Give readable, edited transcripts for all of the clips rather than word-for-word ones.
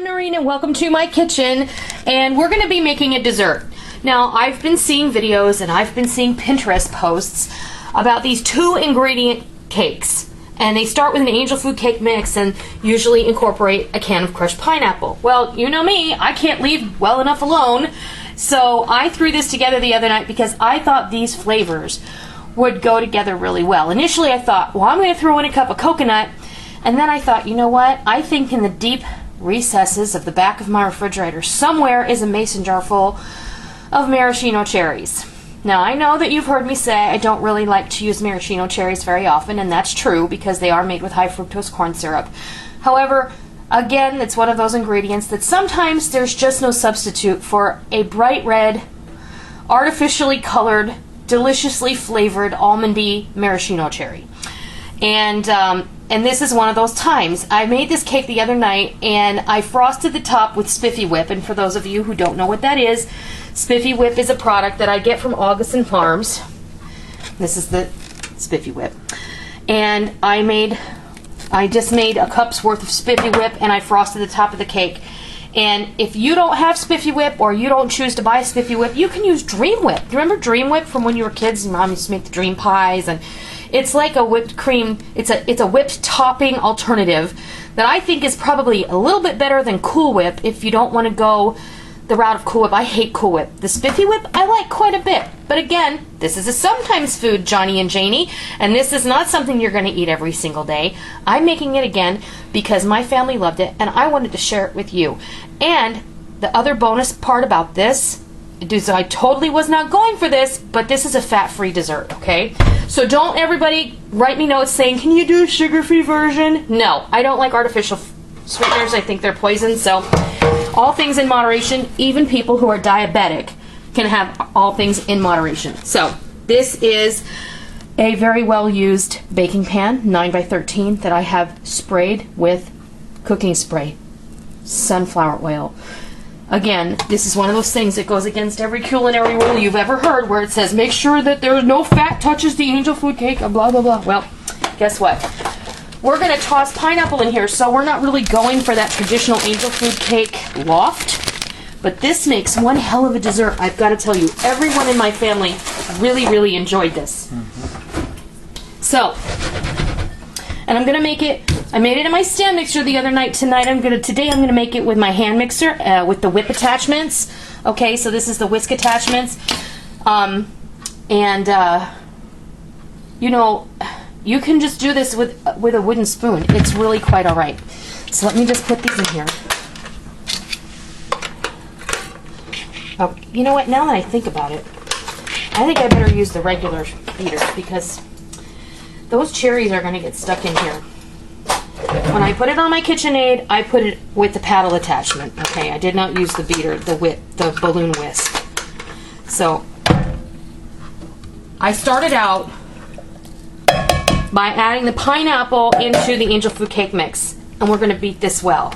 I'm Noreen and welcome to my kitchen, and we're going to be making a dessert. Now, I've been seeing videos and I've been seeing Pinterest posts about these 2-ingredient cakes, and they start with an angel food cake mix and usually incorporate a can of crushed pineapple. Well, you know me, I can't leave well enough alone, so I threw this together the other night because I thought these flavors would go together really well. Initially I thought, well, I'm going to throw in a cup of coconut, and then I thought, you know what, I think in the deep recesses of the back of my refrigerator somewhere is a mason jar full of maraschino cherries. Now, I know that you've heard me say I don't really like to use maraschino cherries very often, and that's true because they are made with high fructose corn syrup. However, again, it's one of those ingredients that sometimes there's just no substitute for a bright red, artificially colored, deliciously flavored almondy maraschino cherry. And this is one of those times. I made this cake the other night and I frosted the top with Spiffy Whip. And for those of you who don't know what that is, Spiffy Whip is a product that I get from Augustin Farms. This is the Spiffy Whip. And I just made a cup's worth of Spiffy Whip and I frosted the top of the cake. And if you don't have Spiffy Whip or you don't choose to buy Spiffy Whip, you can use Dream Whip. Do you remember Dream Whip from when you were kids and Mom used to make the dream pies? And it's like a whipped cream, it's a whipped topping alternative that I think is probably a little bit better than Cool Whip if you don't want to go the route of Cool Whip. I hate Cool Whip. The Spiffy Whip I like quite a bit. But again, this is a sometimes food, Johnny and Janie, and this is not something you're going to eat every single day. I'm making it again because my family loved it and I wanted to share it with you. And the other bonus part about this is I totally was not going for this, but this is a fat-free dessert, okay? So don't everybody write me notes saying, can you do a sugar-free version? No, I don't like artificial sweeteners. I think they're poison. So all things in moderation. Even people who are diabetic can have all things in moderation. So this is a very well-used baking pan, 9x13, that I have sprayed with cooking spray, sunflower oil. Again, this is one of those things that goes against every culinary rule you've ever heard where it says make sure that there's no fat touches the angel food cake, blah, blah, blah. Well, guess what? We're going to toss pineapple in here, so we're not really going for that traditional angel food cake loft. But this makes one hell of a dessert. I've got to tell you, everyone in my family really, really enjoyed this. So, and I'm going to make it, I made it in my stand mixer the other night. Today I'm going to make it with my hand mixer with the whip attachments. Okay, so this is the whisk attachments. You know, you can just do this with a wooden spoon. It's really quite all right. So let me just put these in here. Oh, you know what? Now that I think about it, I think I better use the regular beater because those cherries are going to get stuck in here. When I put it on my KitchenAid, I put it with the paddle attachment. Okay, I did not use the beater, the balloon whisk. So I started out by adding the pineapple into the angel food cake mix, and we're going to beat this well.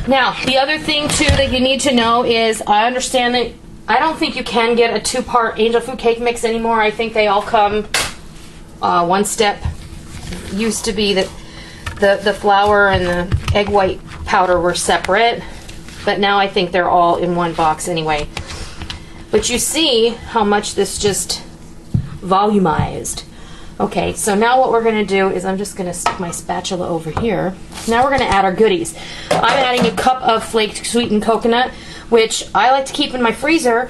Now, the other thing, too, that you need to know is I understand that I don't think you can get a 2-part angel food cake mix anymore. I think they all come one step. Used to be that the flour and the egg white powder were separate, but now I think they're all in one box anyway. But you see how much this just volumized. Okay, so now what we're going to do is I'm just going to stick my spatula over here. Now we're going to add our goodies. I'm adding a cup of flaked sweetened coconut, which I like to keep in my freezer.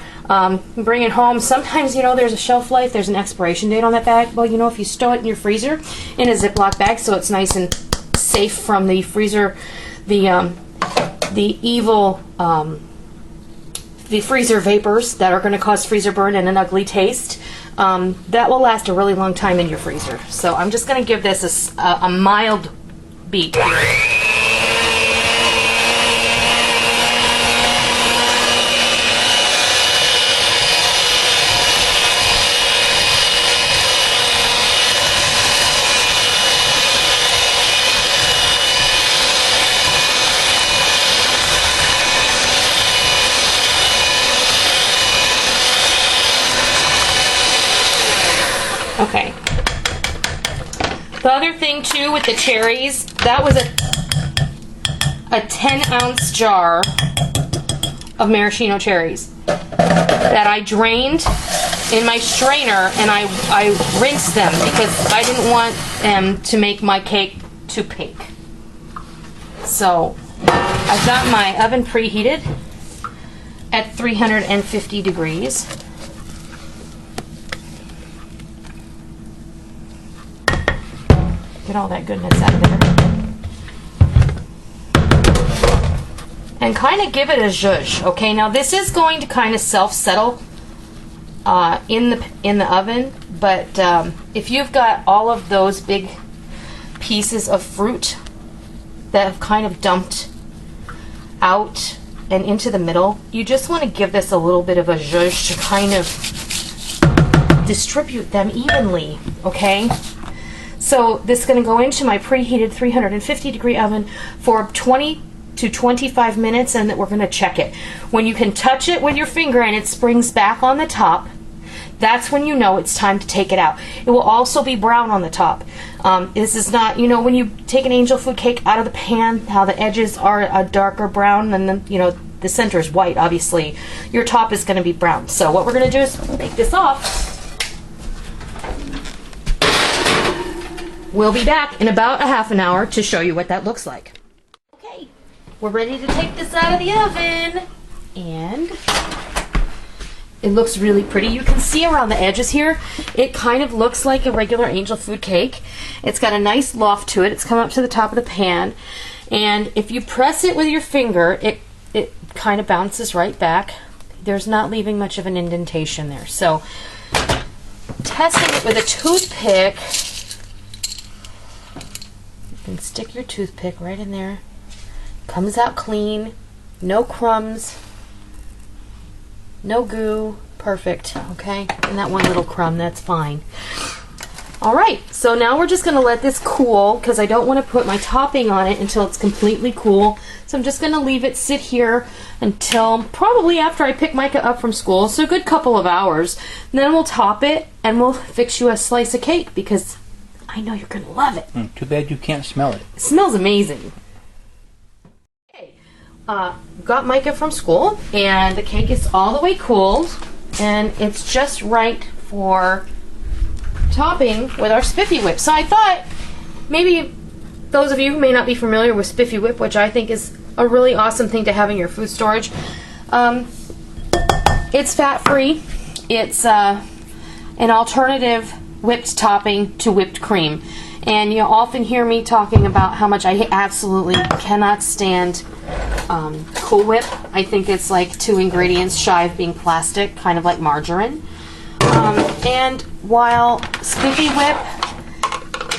Bring it home. Sometimes, you know, there's a shelf life, there's an expiration date on that bag. Well, you know, if you stow it in your freezer in a Ziploc bag so it's nice and safe from the freezer, the the evil, the freezer vapors that are going to cause freezer burn and an ugly taste. That will last a really long time in your freezer. So I'm just going to give this a mild beat here. Okay. The other thing too with the cherries, that was a 10-ounce jar of maraschino cherries that I drained in my strainer, and I rinsed them because I didn't want them to make my cake too pink. So I've got my oven preheated at 350 degrees. Get all that goodness out of there. And kind of give it a zhuzh. Okay, now this is going to kind of self-settle in the oven, but if you've got all of those big pieces of fruit that have kind of dumped out and into the middle, you just want to give this a little bit of a zhuzh to kind of distribute them evenly, okay? So this is going to go into my preheated 350 degree oven for 20 to 25 minutes, and we're going to check it. When you can touch it with your finger and it springs back on the top, that's when you know it's time to take it out. It will also be brown on the top. This is not, you know, when you take an angel food cake out of the pan, how the edges are a darker brown and then, you know, the center is white, obviously. Your top is going to be brown. So what we're going to do is take this off. We'll be back in about a half an hour to show you what that looks like. Okay, we're ready to take this out of the oven, and it looks really pretty. You can see around the edges here, it kind of looks like a regular angel food cake. It's got a nice loft to it. It's come up to the top of the pan, and if you press it with your finger, it kind of bounces right back. There's not leaving much of an indentation there. So testing it with a toothpick, and stick your toothpick right in there. Comes out clean, no crumbs, no goo, perfect, okay? And that one little crumb, that's fine. All right, so now we're just gonna let this cool because I don't wanna put my topping on it until it's completely cool. So I'm just gonna leave it sit here until probably after I pick Micah up from school, so a good couple of hours. And then we'll top it and we'll fix you a slice of cake because I know you're gonna love it. Too bad you can't smell it. It smells amazing. Okay, got Micah from school, and the cake is all the way cooled, and it's just right for topping with our Spiffy Whip. So I thought maybe those of you who may not be familiar with Spiffy Whip, which I think is a really awesome thing to have in your food storage, it's fat-free. It's an alternative whipped topping to whipped cream, and you often hear me talking about how much I absolutely cannot stand Cool Whip. I think it's like 2 ingredients shy of being plastic, kind of like margarine. And while Spiffy Whip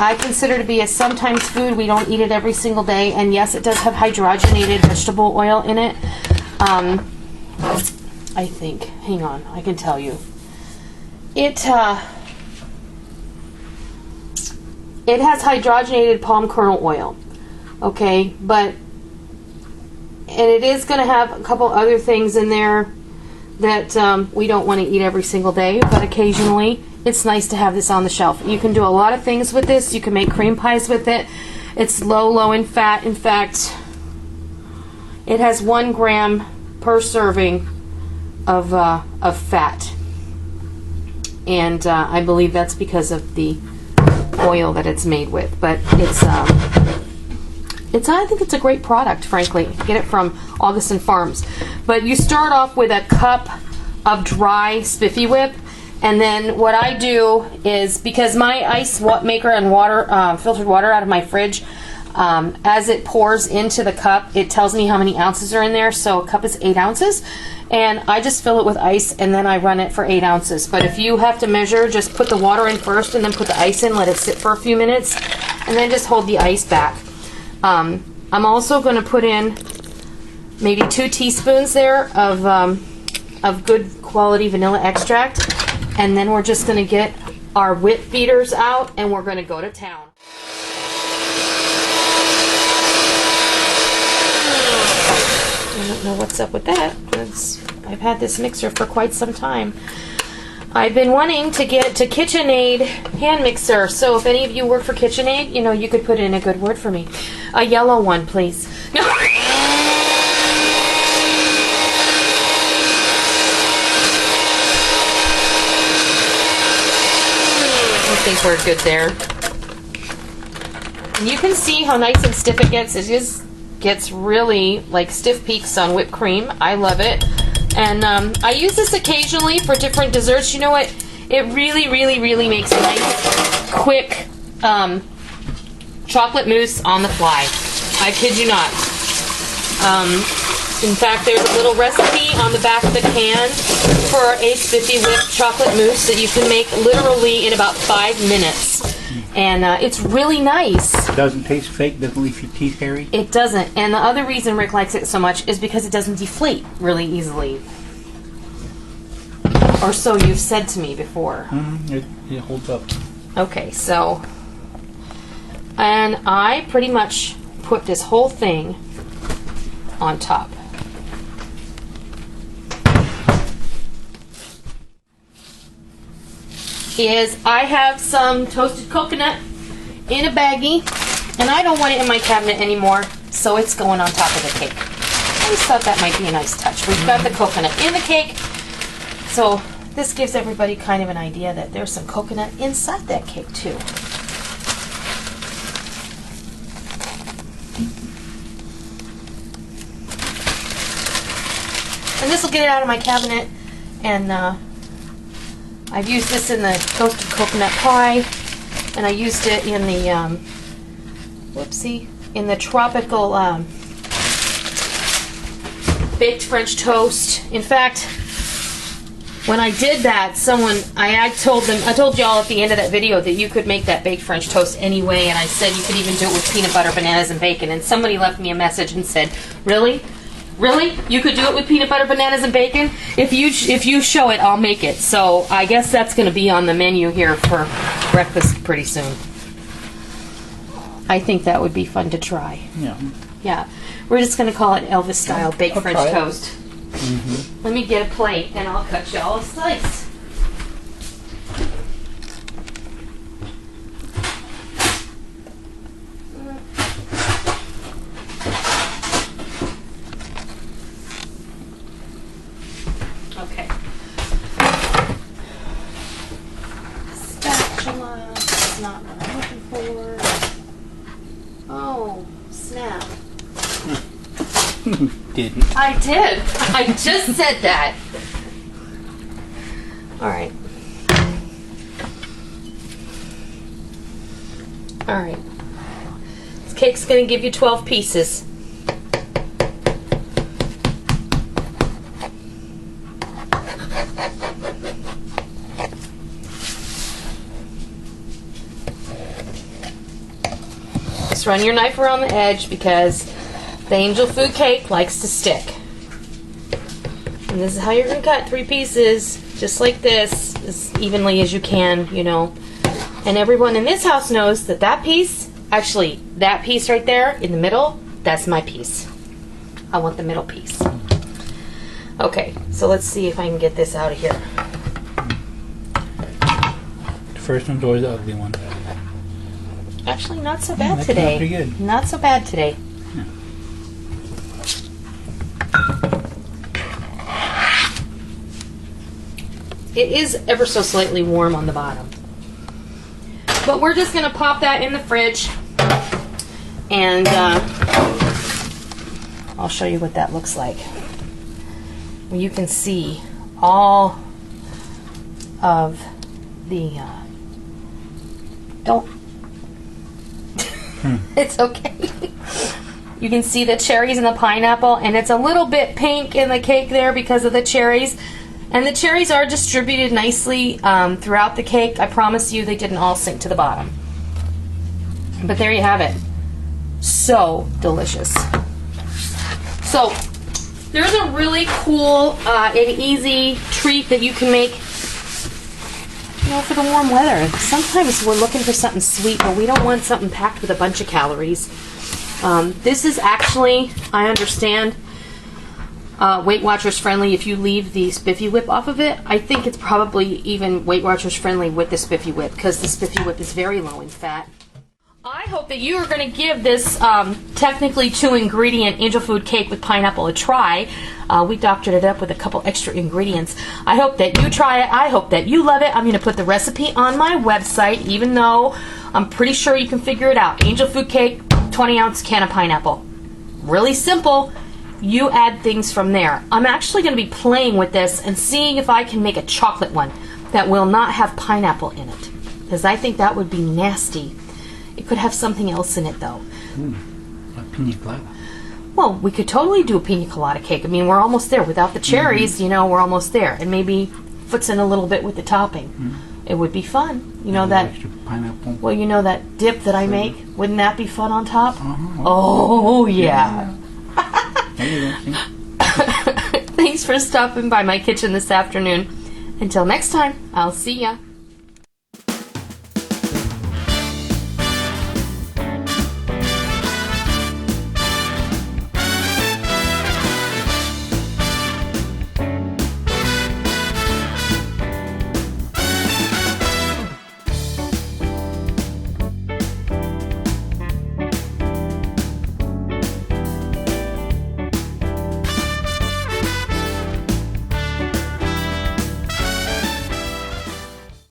I consider to be a sometimes food, we don't eat it every single day, and yes, it does have hydrogenated vegetable oil in it. I think, hang on, I can tell you. It has hydrogenated palm kernel oil, okay, and it is going to have a couple other things in there that we don't want to eat every single day, but occasionally it's nice to have this on the shelf. You can do a lot of things with this. You can make cream pies with it. It's low in fat. In fact, it has 1 gram per serving of fat, and I believe that's because of the oil that it's made with. But I think it's a great product, frankly. Get it from Augustin Farms. But you start off with a cup of dry Spiffy Whip, and then what I do is, because my ice maker and water, filtered water out of my fridge, As it pours into the cup, it tells me how many ounces are in there. So a cup is 8 ounces. And I just fill it with ice and then I run it for 8 ounces. But if you have to measure, just put the water in first and then put the ice in, let it sit for a few minutes, and then just hold the ice back. I'm also going to put in maybe 2 teaspoons there of good quality vanilla extract. And then we're just going to get our whip beaters out and we're going to go to town. I don't know what's up with that. I've had this mixer for quite some time. I've been wanting to get a KitchenAid hand mixer, so if any of you work for KitchenAid, you know, you could put in a good word for me. A yellow one, please. No. I think we're good there. And you can see how nice and stiff it gets. It just gets really like stiff peaks on whipped cream. I love it. And I use this occasionally for different desserts. You know what? It really, really, really makes a nice, quick chocolate mousse on the fly. I kid you not. In fact, there's a little recipe on the back of the can for a Spiffy Whip chocolate mousse that you can make literally in about 5 minutes. And it's really nice. It doesn't taste fake, doesn't leave your teeth hairy? It doesn't. And the other reason Rick likes it so much is because it doesn't deflate really easily. Or so you've said to me before. It holds up. Okay, so... And I pretty much put this whole thing on top. I have some toasted coconut in a baggie, and I don't want it in my cabinet anymore, so it's going on top of the cake. I just thought that might be a nice touch. We've got the coconut in the cake, so this gives everybody kind of an idea that there's some coconut inside that cake too. And this will get it out of my cabinet, and I've used this in the toasted coconut pie, and I used it in the, in the tropical baked French toast. In fact, when I did that, I told y'all at the end of that video that you could make that baked French toast anyway, and I said you could even do it with peanut butter, bananas, and bacon, and somebody left me a message and said, really? Really? You could do it with peanut butter, bananas, and bacon? If you show it, I'll make it. So I guess that's going to be on the menu here for breakfast pretty soon. I think that would be fun to try. Yeah. Yeah. We're just going to call it Elvis style baked I'll French try it. toast. Mm-hmm. Let me get a plate and I'll cut y'all a slice. Okay. Spatula. That's not what I'm looking for. Oh, snap. Didn't. I did. I just said that. Alright. Alright. This cake's going to give you 12 pieces. Just run your knife around the edge because the angel food cake likes to stick. And this is how you're going to cut 3 pieces, just like this, as evenly as you can, you know. And everyone in this house knows that that piece, actually, that piece right there in the middle, that's my piece. I want the middle piece. Okay, so let's see if I can get this out of here. The first one's always the ugly one. Actually, not so bad that today. came out pretty good. Not so bad today. Yeah. It is ever so slightly warm on the bottom. But we're just going to pop that in the fridge. And I'll show you what that looks like. You can see all of the... don't... It's okay. You can see the cherries and the pineapple, and it's a little bit pink in the cake there because of the cherries. And the cherries are distributed nicely throughout the cake. I promise you they didn't all sink to the bottom. But there you have it. So delicious. So there's a really cool and easy treat that you can make, you know, for the warm weather. Sometimes we're looking for something sweet, but we don't want something packed with a bunch of calories. This is actually, I understand, Weight Watchers friendly if you leave the Spiffy Whip off of it. I think it's probably even Weight Watchers friendly with the Spiffy Whip because the Spiffy Whip is very low in fat. I hope that you are going to give this technically 2-ingredient angel food cake with pineapple a try. We doctored it up with a couple extra ingredients. I hope that you try it. I hope that you love it. I'm going to put the recipe on my website, even though I'm pretty sure you can figure it out. Angel food cake, 20-ounce can of pineapple. Really simple. You add things from there. I'm actually going to be playing with this and seeing if I can make a chocolate one that will not have pineapple in it, because I think that would be nasty. It could have something else in it, though. A pina colada. Well, we could totally do a pina colada cake. I mean, we're almost there. Without the cherries, you know, we're almost there. And maybe foots in a little bit with the topping. It would be fun. You know that. Extra pineapple. Well, you know that dip that I make. Wouldn't that be fun on top? Oh yeah. Thanks for stopping by my kitchen this afternoon. Until next time, I'll see ya.